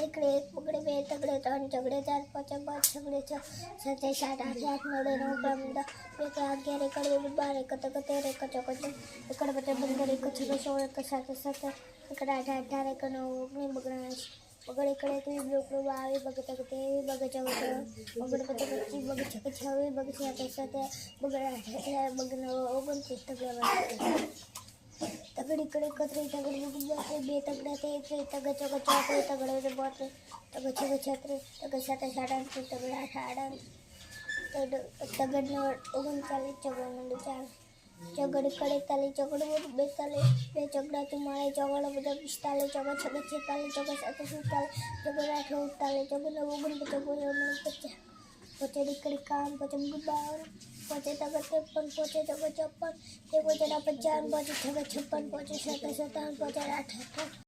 इकडे 1 पगडे 2 तगडे 3 चगडे 4 5 छगडे 6 7 8 8 8 9 9 15 एक 11 एक 12 एक 13 एक 14 एक 15 एक 16 16 एक 17 17 एक 18 18 एक 19 19 बगड़ इकडे 21 22 बगड़ 23 बगड़ 24 बगड़ 25 बगड़ 26 बगड़ 27 बगड़ 28 बगड़ 29 तगड़े तगड़ इकडे 31 तगड़ 2 तगड़ा 33 तगड़ 34 तगड़ 32 तगड़ 36 तगड़ 37 38 तगड़ 38 तगड़ 39 चगड़ 4 चगड़ इकडे 41 चगड़ 42 2 चगड़ा 44 चगड़ 45 चगड़ 46 47 चगड़ 47 चगड़ 48 चगड़ 49 पचे इकडे काम पचे 52 पचे तगड़ 53 पचे तगड़ 54 पचे 50 पचे 56 पचे 57 पचे 58